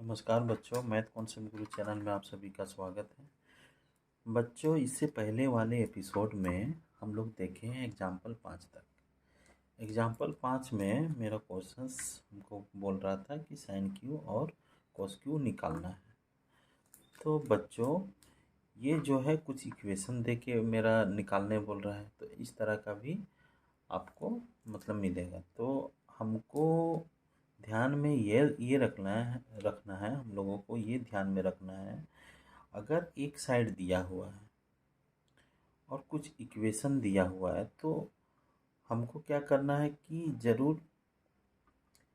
नमस्कार बच्चों, math concept गुरु channel में आप सभी का स्वागत है। बच्चों, इससे पहले वाले एपिसोड में हम लोग देखे हैं एग्जाम्पल 5 तक। एग्जाम्पल 5 में मेरा क्वेश्चंस हमको बोल रहा था कि साइन क्यू और कॉस क्यू निकालना है। तो बच्चों, ये जो है कुछ इक्वेशन दे के मेरा निकालने बोल रहा है, तो इस तरह का भी आपको मतलब मिलेगा। तो हमको ध्यान में ये रखना है हम लोगों को ये ध्यान में रखना है, अगर एक साइड दिया हुआ है और कुछ इक्वेशन दिया हुआ है तो हमको क्या करना है कि ज़रूर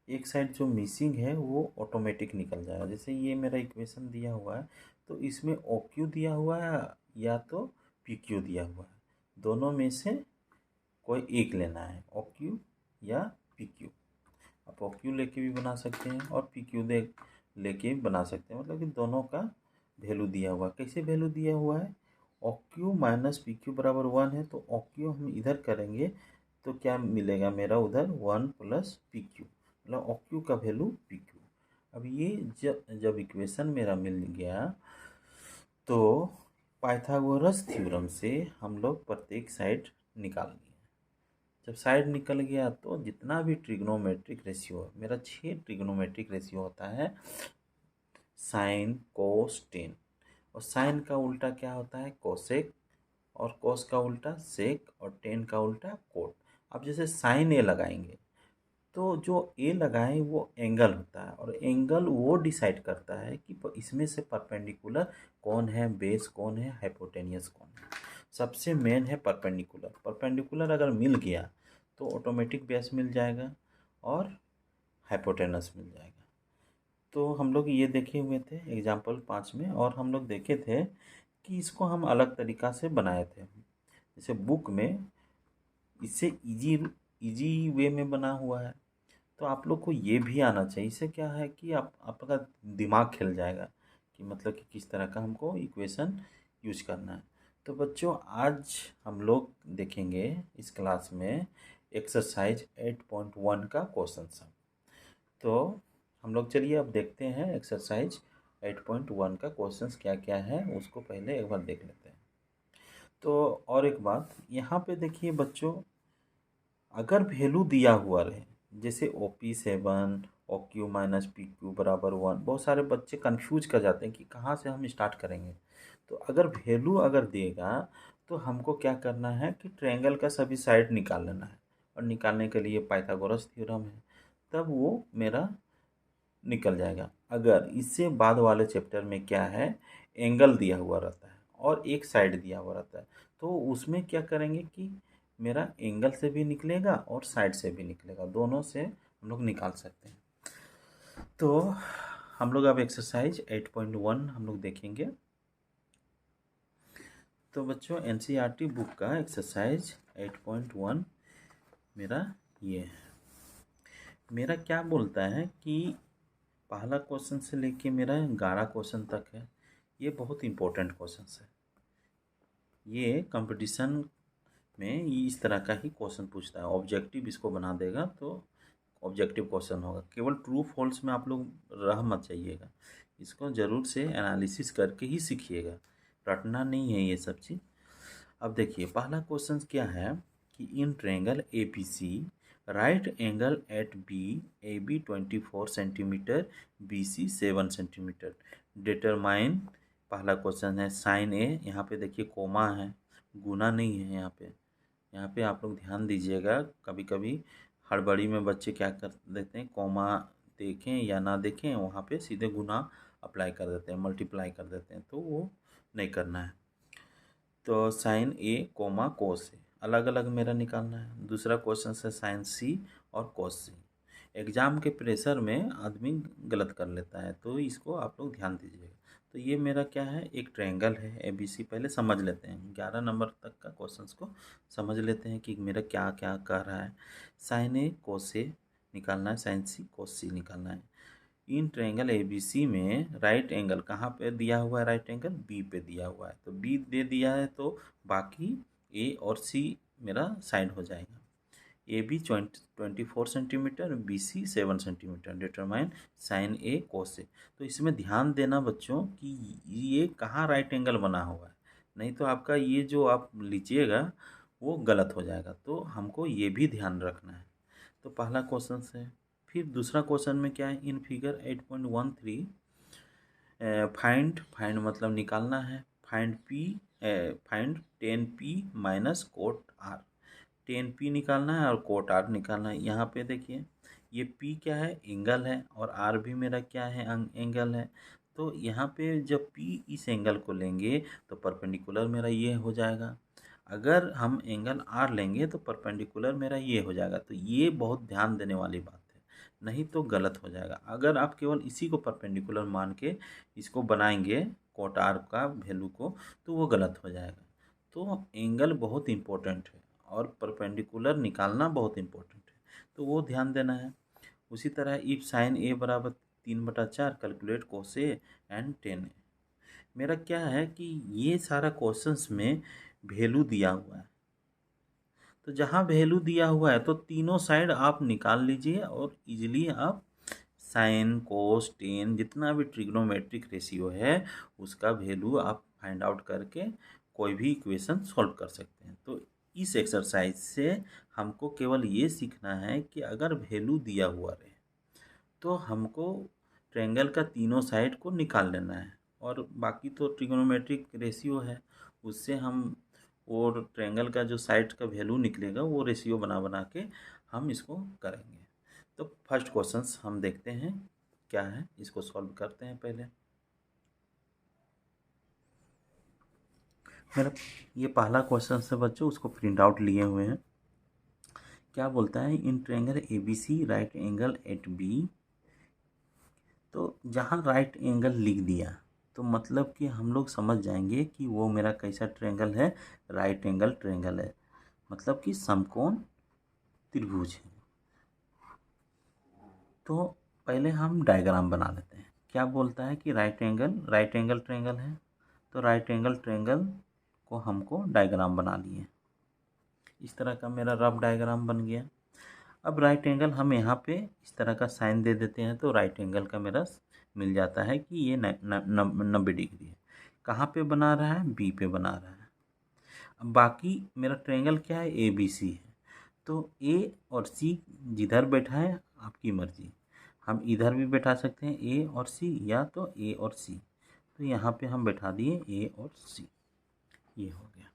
एक साइड जो मिसिंग है वो ऑटोमेटिक निकल जाएगा। जैसे ये मेरा इक्वेशन दिया हुआ है तो इसमें ओ क्यू दिया हुआ है या तो पी क्यू दिया हुआ है, दोनों में से कोई एक लेना है, ओ क्यू या पी क्यू। आप ओ क्यू लेके भी बना सकते हैं और पी क्यू लेके भी बना सकते हैं, मतलब कि दोनों का वैल्यू दिया हुआ है। कैसे वैल्यू दिया हुआ है? O Q minus P Q बराबर 1 है, तो ओ क्यू हम इधर करेंगे तो क्या मिलेगा मेरा उधर 1 प्लस पी क्यू, मतलब ओ क्यू का वैल्यू पी क्यू। अब ये जब इक्वेशन मेरा मिल गया तो पाइथागोरस थ्योरम से हम लोग प्रत्येक साइड निकाल लिए। जब साइड निकल गया तो जितना भी ट्रिग्नोमेट्रिक रेशियो, मेरा 6 ट्रिग्नोमेट्रिक रेशियो होता है, साइन कोस टेन, और साइन का उल्टा क्या होता है? कोसेक, और कोस का उल्टा सेक, और टेन का उल्टा कोट। अब जैसे साइन ए लगाएंगे तो जो ए लगाएं वो एंगल होता है, और एंगल वो डिसाइड करता है कि इसमें से परपेंडिकुलर कौन है, बेस कौन है, हाइपोटेनियस कौन है। सबसे मेन है परपेंडिकुलर। परपेंडिकुलर अगर मिल गया तो ऑटोमेटिक बेस मिल जाएगा और हाइपोटेनस मिल जाएगा। तो हम लोग ये देखे हुए थे एग्जाम्पल 5 में, और हम लोग देखे थे कि इसको हम अलग तरीक़ा से बनाए थे। जैसे बुक में इससे इजी वे में बना हुआ है, तो आप लोग को ये भी आना चाहिए। इससे क्या है कि आपका दिमाग खेल जाएगा कि मतलब कि किस तरह का हमको इक्वेशन यूज करना है। तो बच्चों, आज हम लोग देखेंगे इस क्लास में एक्सरसाइज 8.1 का क्वेश्चन सम। तो हम लोग चलिए अब देखते हैं एक्सरसाइज 8.1 का क्वेश्चंस क्या क्या है, उसको पहले एक बार देख लेते हैं। तो और एक बात यहाँ पे देखिए बच्चों, अगर वैल्यू दिया हुआ रहे, जैसे O P 7, O Q minus P Q बराबर 1, बहुत सारे बच्चे कंफ्यूज कर जाते हैं कि कहाँ से हम स्टार्ट करेंगे। तो अगर वैल्यू अगर देगा तो हमको क्या करना है कि ट्रायंगल का सभी साइड निकाल लेना है, और निकालने के लिए पाइथागोरस थ्योरम है, तब वो मेरा निकल जाएगा। अगर इससे बाद वाले चैप्टर में क्या है, एंगल दिया हुआ रहता है और एक साइड दिया हुआ रहता है, तो उसमें क्या करेंगे कि मेरा एंगल से भी निकलेगा और साइड से भी निकलेगा, दोनों से हम लोग निकाल सकते हैं। तो हम लोग अब एक्सरसाइज 8.1 हम लोग देखेंगे। तो बच्चों, एनसीईआरटी बुक का एक्सरसाइज 8.1 मेरा ये है। मेरा क्या बोलता है कि पहला क्वेश्चन से लेके मेरा 11 क्वेश्चन तक है। ये बहुत इंपॉर्टेंट क्वेश्चन है। ये कंपटीशन में इस तरह का ही क्वेश्चन पूछता है। ऑब्जेक्टिव इसको बना देगा तो ऑब्जेक्टिव क्वेश्चन होगा। केवल ट्रू फॉल्स में आप लोग रह मत जाइएगा, इसको ज़रूर से एनालिसिस करके ही सीखिएगा, रटना नहीं है ये सब चीज़। अब देखिए पहला क्वेश्चन क्या है कि in triangle A P C right angle at B, A B 24 centimetre, B C 7 centimetre, determine. पहला क्वेश्चन है साइन ए, यहाँ पे देखिए कोमा है, गुना नहीं है यहाँ पे आप लोग ध्यान दीजिएगा। कभी कभी हड़बड़ी में बच्चे क्या कर देते हैं, कोमा देखें या ना देखें वहाँ पे सीधे गुना अप्लाई कर देते हैं, मल्टीप्लाई कर देते हैं, तो वो नहीं करना है। तो साइन ए कोमा कोस ए अलग अलग मेरा निकालना है। दूसरा क्वेश्चन है साइन सी और कोस सी। एग्ज़ाम के प्रेशर में आदमी गलत कर लेता है, तो इसको आप लोग ध्यान दीजिएगा। तो ये मेरा क्या है, एक ट्रायंगल है ए बी सी। पहले समझ लेते हैं 11 नंबर तक का क्वेश्चंस को समझ लेते हैं कि मेरा क्या क्या कर रहा है। साइन ए कोस ए निकालना है, साइन सी कोस सी निकालना है। इन ट्रायंगल ए बी सी में राइट एंगल कहाँ पे दिया हुआ है? राइट एंगल बी पे दिया हुआ है, तो बी दे दिया है तो बाकी ए और सी मेरा साइड हो जाएगा। A B 24 centimetre, B C 7 centimetre. Determine sine A cos A. तो इसमें ध्यान देना बच्चों कि ये कहाँ राइट एंगल बना हुआ है, नहीं तो आपका ये जो आप लीजिएगा वो गलत हो जाएगा। तो हमको ये भी ध्यान रखना है। तो पहला क्वेश्चन है। फिर दूसरा क्वेश्चन में क्या है, इन फिगर 8.13 फाइंड मतलब निकालना है। Find 10p minus cot are. 10p निकालना है और कोट आर निकालना है। यहाँ पे देखिए ये p क्या है, एंगल है, और r भी मेरा क्या है, एंगल है। तो यहाँ पे जब p इस एंगल को लेंगे तो परपेंडिकुलर मेरा ये हो जाएगा। अगर हम एंगल r लेंगे तो परपेंडिकुलर मेरा ये हो जाएगा। तो ये बहुत ध्यान देने वाली बात है, नहीं तो गलत हो जाएगा। अगर आप केवल इसी को परपेंडिकुलर मान के इसको बनाएंगे कोट आर का वैल्यू को, तो वो गलत हो जाएगा। तो एंगल बहुत इम्पोर्टेंट है और परपेंडिकुलर निकालना बहुत इम्पोर्टेंट है, तो वो ध्यान देना है। उसी तरह इफ साइन ए बराबर 3/4 कैलकुलेट कोस ए एंड 10 ए। मेरा क्या है कि ये सारा क्वेश्चंस में वैल्यू दिया हुआ है, तो जहाँ वैल्यू दिया हुआ है तो तीनों साइड आप निकाल लीजिए और इजीली आप साइन कोस टेन जितना भी ट्रिग्नोमेट्रिक रेशियो है उसका वैल्यू आप फाइंड आउट करके कोई भी इक्वेशन सॉल्व कर सकते हैं। तो इस एक्सरसाइज से हमको केवल ये सीखना है कि अगर वैल्यू दिया हुआ रहे तो हमको ट्रायंगल का तीनों साइड को निकाल लेना है, और बाकी तो ट्रिग्नोमेट्रिक रेशियो है उससे हम वो ट्रायंगल का जो साइड का वैल्यू निकलेगा वो रेशियो बना बना के हम इसको करेंगे। तो फर्स्ट क्वेश्चंस हम देखते हैं क्या है, इसको सॉल्व करते हैं। पहले मेरा ये पहला क्वेश्चन है बच्चों, उसको प्रिंट आउट लिए हुए हैं। क्या बोलता है, in triangle A B C right angle at B. तो जहाँ राइट एंगल लिख दिया तो मतलब कि हम लोग समझ जाएंगे कि वो मेरा कैसा ट्रायंगल है, राइट एंगल ट्रायंगल है, मतलब कि समकोण त्रिभुज है। तो पहले हम डायग्राम बना लेते हैं। क्या बोलता है कि राइट एंगल ट्रायंगल है, तो राइट एंगल ट्रायंगल को हमको डायग्राम बना लिए। इस तरह का मेरा रफ डायग्राम बन गया। अब राइट एंगल हम यहाँ पे इस तरह का साइन दे देते हैं तो राइट एंगल का मेरा मिल जाता है कि ये 90 डिग्री है। कहाँ पे बना रहा है, बी पे बना रहा है। अब बाकी मेरा ट्रायंगल क्या है, ए बी सी है। तो ए और सी जिधर बैठा है आपकी मर्जी, हम इधर भी बैठा सकते हैं ए और सी, या तो ए और सी। तो यहाँ पे हम बैठा दिए ए और सी, ये हो गया।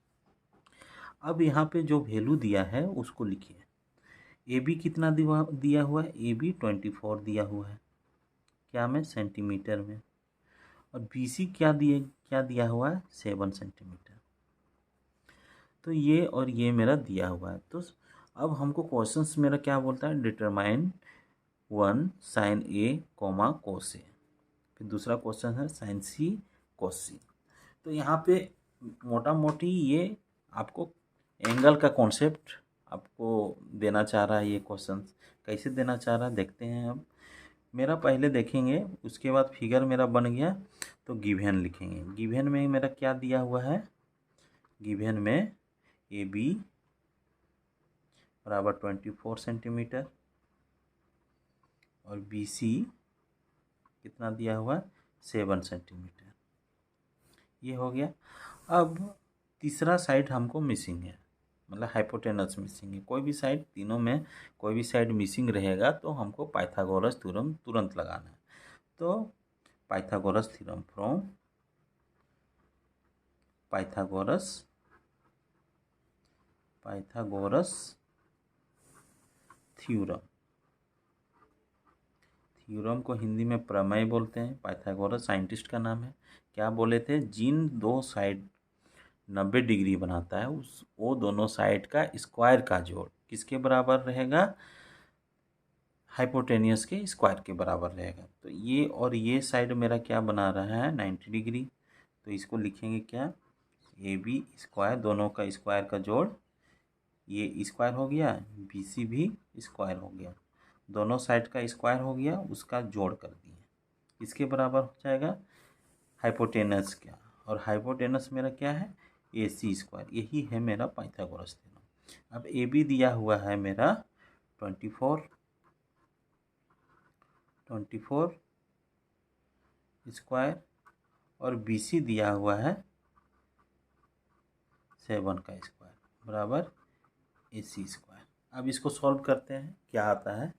अब यहाँ पे जो वैल्यू दिया है उसको लिखिए। ए बी कितना दिया हुआ है, ए बी 24 दिया हुआ है, क्या में, सेंटीमीटर में। और बी सी क्या दिया हुआ है, 7 सेंटीमीटर। तो ये और ये मेरा दिया हुआ है। तो अब हमको क्वेश्चंस मेरा क्या बोलता है, डिटरमाइन 1 साइन ए कोमा कोस ए। फिर दूसरा क्वेश्चन है साइन सी कोस सी। तो यहाँ पे मोटा मोटी ये आपको एंगल का कॉन्सेप्ट आपको देना चाह रहा है। ये क्वेश्चन कैसे देना चाह रहा है देखते हैं। अब मेरा पहले देखेंगे, उसके बाद फिगर मेरा बन गया तो गिवन लिखेंगे। गिवन में मेरा क्या दिया हुआ है, गिवन में ए बी बराबर 24 सेंटीमीटर और बी सी कितना दिया हुआ है, 7 सेंटीमीटर। ये हो गया। अब तीसरा साइड हमको मिसिंग है, मतलब हाइपोटेनस मिसिंग है। कोई भी साइड, तीनों में कोई भी साइड मिसिंग रहेगा तो हमको पाइथागोरस थ्योरम तुरंत लगाना है। तो Pythagoras theorem from Pythagoras theorem. Theorem को हिंदी में प्रमेय बोलते हैं। पाइथागोरस साइंटिस्ट का नाम है। क्या बोले थे, जिन दो साइड 90 डिग्री बनाता है वो दोनों साइड का स्क्वायर का जोड़ किसके बराबर रहेगा, हाइपोटेनियस के स्क्वायर के बराबर रहेगा। तो ये और ये साइड मेरा क्या बना रहा है, 90 डिग्री। तो इसको लिखेंगे क्या, ए बी स्क्वायर, दोनों का स्क्वायर का जोड़, ये स्क्वायर हो गया, बी सी भी स्क्वायर हो गया, दोनों साइड का स्क्वायर हो गया, उसका जोड़ कर दिए, इसके बराबर हो जाएगा हाइपोटेनस का। और हाइपोटेनस मेरा क्या है, ए सी स्क्वायर। यही है मेरा पाइथागोरस थ्योरम। अब ए बी दिया हुआ है मेरा 24 स्क्वायर और बी सी दिया हुआ है 7 का स्क्वायर बराबर ए सी स्क्वायर। अब इसको सॉल्व करते हैं, क्या आता है।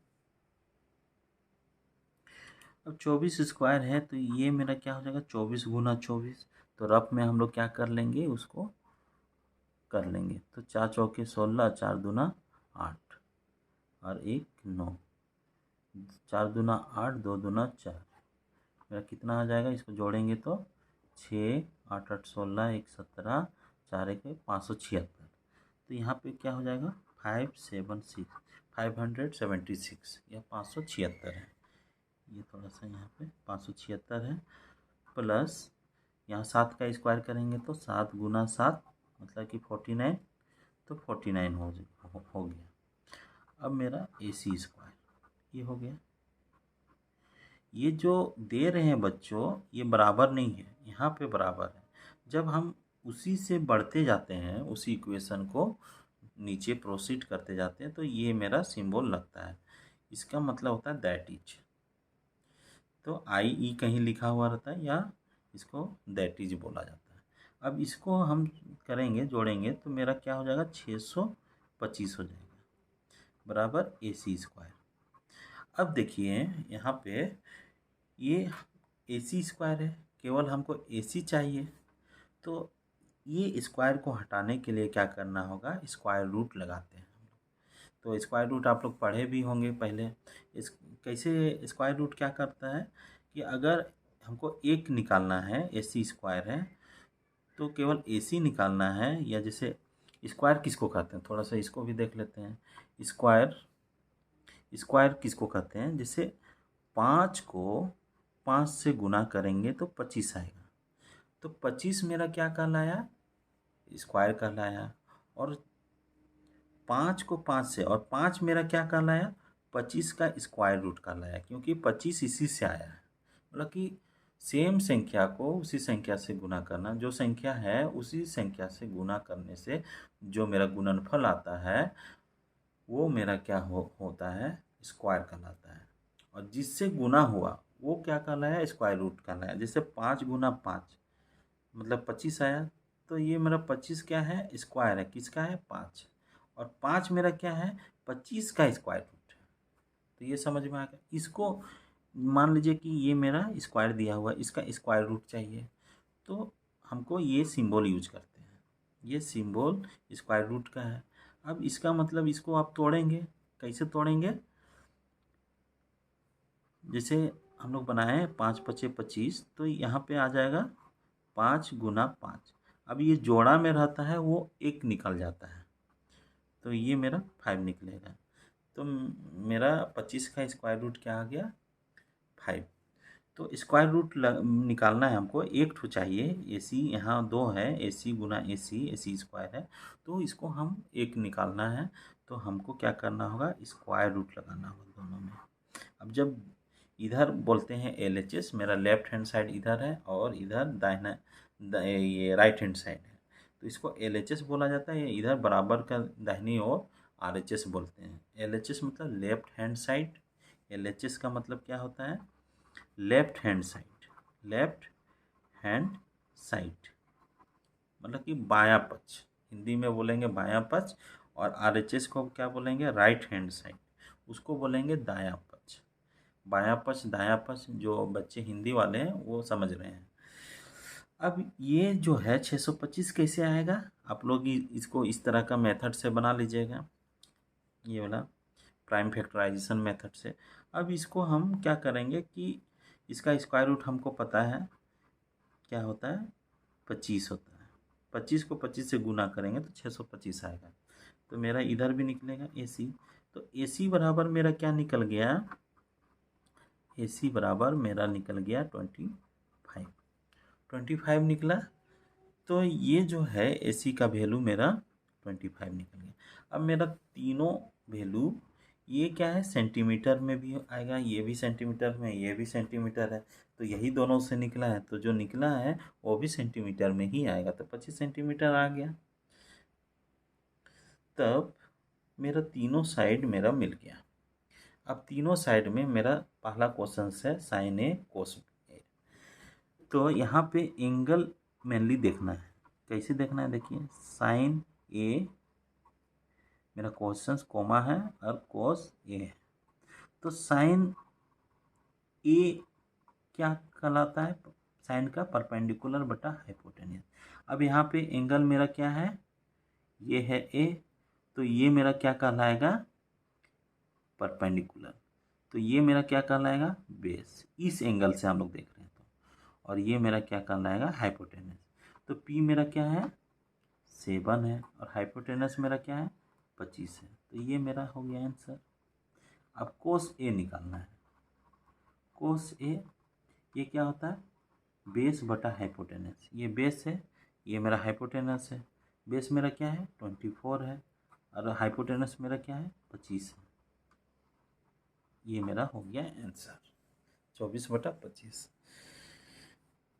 अब 24 स्क्वायर है तो ये मेरा क्या हो जाएगा 24 गुना 24। तो रफ में हम लोग क्या कर लेंगे, उसको कर लेंगे। तो 4 चौके 16, 4 दूना 8 और 1 9, 4 दूना 8, 2 दूना 4, मेरा कितना आ जाएगा। इसको जोड़ेंगे तो 6 8 8 16 1 17 4 1 576। तो यहाँ पे क्या हो जाएगा 576 या 576 है। ये थोड़ा सा यहाँ पे 576 है, प्लस यहाँ 7 का स्क्वायर करेंगे तो 7 गुना 7 मतलब कि 49। तो 49 हो गया। अब मेरा ए सी स्क्वायर ये हो गया। ये जो दे रहे हैं बच्चों ये बराबर नहीं है, यहाँ पे बराबर है। जब हम उसी से बढ़ते जाते हैं, उसी इक्वेशन को नीचे प्रोसीड करते जाते हैं तो ये मेरा सिंबल लगता है। इसका मतलब होता है दैट इज। तो आई ई कहीं लिखा हुआ रहता है या इसको दैट इज बोला जाता है। अब इसको हम करेंगे, जोड़ेंगे तो मेरा क्या हो जाएगा 625 हो जाएगा बराबर ए सी स्क्वायर। अब देखिए यहाँ पे ये ए सी स्क्वायर है, केवल हमको ए सी चाहिए। तो ये स्क्वायर को हटाने के लिए क्या करना होगा, स्क्वायर रूट लगाते हैं। तो स्क्वायर रूट आप लोग पढ़े भी होंगे पहले। इस कैसे स्क्वायर रूट क्या करता है कि अगर हमको एक निकालना है, ए सी स्क्वायर है तो केवल ए सी निकालना है। या जैसे स्क्वायर किसको कहते हैं, थोड़ा सा इसको भी देख लेते हैं। स्क्वायर किसको कहते हैं, जैसे 5 को 5 से गुना करेंगे तो 25 आएगा। तो 25 मेरा क्या कहलाया, स्क्वायर कहलाया। और 5 को 5 से, और 5 मेरा क्या कहलाया 25 का स्क्वायर रूट कहलाया, क्योंकि 25 इसी से आया है। मतलब कि सेम संख्या को उसी संख्या से गुना करना, जो संख्या है उसी संख्या से गुना करने से जो मेरा गुणनफल आता है वो मेरा क्या होता है, स्क्वायर कहलाता है। और जिससे गुना हुआ वो क्या कहलाया, स्क्वायर रूट कहलाया। जैसे 5 गुना 5 मतलब 25 आया। तो ये मेरा 25 क्या है, स्क्वायर है, किसका है 5। और 5 मेरा क्या है 25 का स्क्वायर रूट है। तो ये समझ में आ गया। इसको मान लीजिए कि ये मेरा स्क्वायर दिया हुआ है, इसका स्क्वायर रूट चाहिए तो हमको ये सिंबल यूज करते हैं। ये सिंबल स्क्वायर रूट का है। अब इसका मतलब इसको आप तोड़ेंगे, कैसे तोड़ेंगे, जैसे हम लोग बनाए 5 पचे 25, तो यहाँ पे आ जाएगा 5 गुना 5। अब ये जोड़ा में रहता है वो एक निकल जाता है, तो ये मेरा 5 निकलेगा। तो मेरा 25 का स्क्वायर रूट क्या आ गया 5। तो स्क्वायर रूट निकालना है हमको, एक ठो चाहिए। ए सी यहाँ 2 है, ए सी गुना ए सी स्क्वायर है, तो इसको हम एक निकालना है। तो हमको क्या करना होगा, स्क्वायर रूट लगाना होगा दोनों में। अब जब इधर बोलते हैं LHS, मेरा लेफ्ट हैंड साइड इधर है और इधर दाहिना ये राइट हैंड साइड है, तो इसको LHS बोला जाता है। इधर बराबर का दाहिनी ओर RHS बोलते हैं। LHS मतलब लेफ्ट हैंड साइड, LHS का मतलब क्या होता है, left hand side. Left hand side मतलब कि बायां पक्ष, हिंदी में बोलेंगे बायां पक्ष। और RHS को क्या बोलेंगे, राइट हैंड साइड, उसको बोलेंगे दायां पक्ष। बायां पक्ष दायां पक्ष, जो बच्चे हिंदी वाले हैं वो समझ रहे हैं। अब ये जो है 625 कैसे आएगा, आप लोग इसको इस तरह का मेथड से बना लीजिएगा, ये वाला प्राइम फैक्टराइजेशन मेथड से। अब इसको हम क्या करेंगे कि इसका स्क्वायर रूट हमको पता है क्या होता है 25 होता है। 25 को 25 से गुना करेंगे तो 625 आएगा। तो मेरा इधर भी निकलेगा AC। तो AC बराबर मेरा क्या निकल गया, AC बराबर मेरा निकल गया 25 निकला। तो ये जो है AC का वैल्यू मेरा 25 निकल गया। अब मेरा तीनों वैल्यू ये क्या है, सेंटीमीटर में भी आएगा, ये भी सेंटीमीटर में, ये भी सेंटीमीटर है। तो यही दोनों से निकला है, तो जो निकला है वो भी सेंटीमीटर में ही आएगा। तो 25 सेंटीमीटर आ गया। तब मेरा तीनों साइड मेरा मिल गया। अब तीनों साइड में मेरा पहला क्वेश्चन है साइन ए कोस ए। तो यहाँ पे एंगल मेनली देखना है। कैसे देखना है, देखिए साइन ए मेरा क्वेश्चन कोमा है और कोस ए है। तो साइन ए क्या कहलाता है, साइन का परपेंडिकुलर बटा हाइपोटेन्यूज। अब यहाँ पे एंगल मेरा क्या है, ये है ए, तो ये मेरा क्या कहलाएगा, परपेंडिकुलर। तो ये मेरा क्या कहलाएगा, बेस। इस एंगल से हम लोग देख रहे हैं तो, और ये मेरा क्या कहलाएगा, हाइपोटेनस। तो पी मेरा क्या है, 7 है, और हाइपोटेनस मेरा क्या है, 25 है। तो ये मेरा हो गया आंसर। अब कोस ए निकालना है। कोस ए ये क्या होता है, बेस बटा हाइपोटेनस। ये बेस है, ये मेरा हाइपोटेनस है। बेस मेरा क्या है, 24 है, और हाइपोटेनस मेरा क्या है, 25 है। ये मेरा हो गया आंसर, 24/25।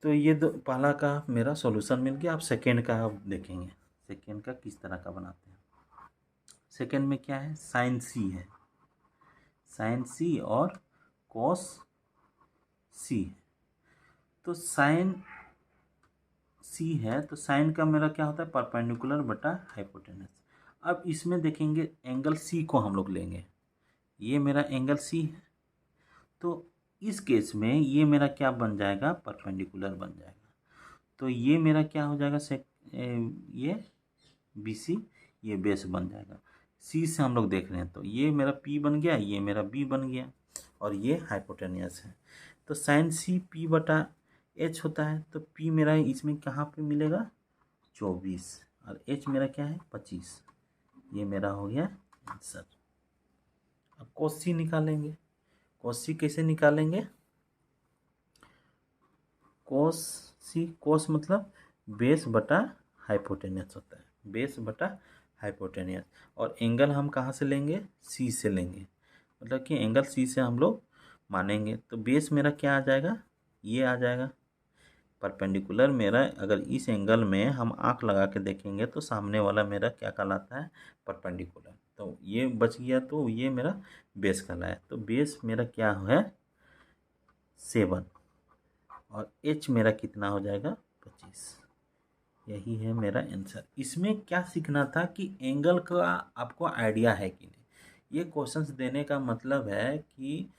तो ये दो पहला का मेरा सॉल्यूशन मिल गया। अब सेकेंड का अब देखेंगे, सेकेंड का किस तरह का बनाते हैं। सेकेंड में क्या है, साइन सी है, साइन सी और कॉस सी है। तो साइन सी है, तो साइन का मेरा क्या होता है, परपेंडिकुलर बटा हाइपोटेनस। अब इसमें देखेंगे एंगल सी को हम लोग लेंगे, ये मेरा एंगल सी है। तो इस केस में ये मेरा क्या बन जाएगा, परपेंडिकुलर बन जाएगा। तो ये मेरा क्या हो जाएगा, ये बी सी, ये बेस बन जाएगा। सी से हम लोग देख रहे हैं तो ये मेरा पी बन गया, ये मेरा बी बन गया, और ये हाइपोटेनियस है। तो साइन सी पी बटा एच होता है। तो पी मेरा इसमें कहाँ पे मिलेगा, 24, और एच मेरा क्या है, 25। ये मेरा हो गया आंसर। अब कोस सी निकालेंगे। कोस सी कैसे निकालेंगे, कोस सी, कोस मतलब बेस बटा हाइपोटेनियस होता है, बेस बटा हाइपोटेनियस। और एंगल हम कहाँ से लेंगे, सी से लेंगे, मतलब कि एंगल सी से हम लोग मानेंगे। तो बेस मेरा क्या आ जाएगा, ये आ जाएगा। परपेंडिकुलर मेरा, अगर इस एंगल में हम आंख लगा के देखेंगे तो सामने वाला मेरा क्या कहलाता है, परपेंडिकुलर। तो ये बच गया, तो ये मेरा बेस कहलाया। तो बेस मेरा क्या है, 7, और एच मेरा कितना हो जाएगा, 25। यही है मेरा आंसर। इसमें क्या सीखना था कि एंगल का आपको आइडिया है कि नहीं। ये क्वेश्चंस देने का मतलब है कि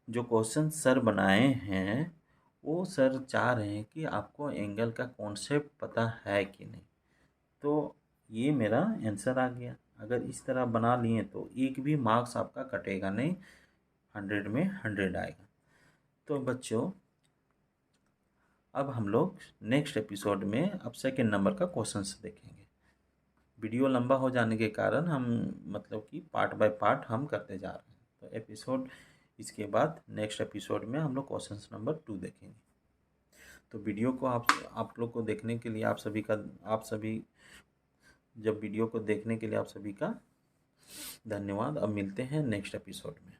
जो क्वेश्चन सर बनाए हैं वो सर चाह रहे हैं कि आपको एंगल का कॉन्सेप्ट पता है कि नहीं। तो ये मेरा आंसर आ गया। अगर इस तरह बना लिए तो एक भी मार्क्स आपका कटेगा नहीं, 100 में 100 आएगा। तो बच्चों अब हम लोग नेक्स्ट एपिसोड में अब सेकेंड नंबर का क्वेश्चंस देखेंगे। वीडियो लंबा हो जाने के कारण हम मतलब कि पार्ट बाय पार्ट हम करते जा रहे हैं। तो एपिसोड इसके बाद नेक्स्ट एपिसोड में हम लोग क्वेश्चंस नंबर 2 देखेंगे। तो वीडियो को आप लोग को देखने के लिए आप सभी जब वीडियो को देखने के लिए आप सभी का धन्यवाद। अब मिलते हैं नेक्स्ट एपिसोड में।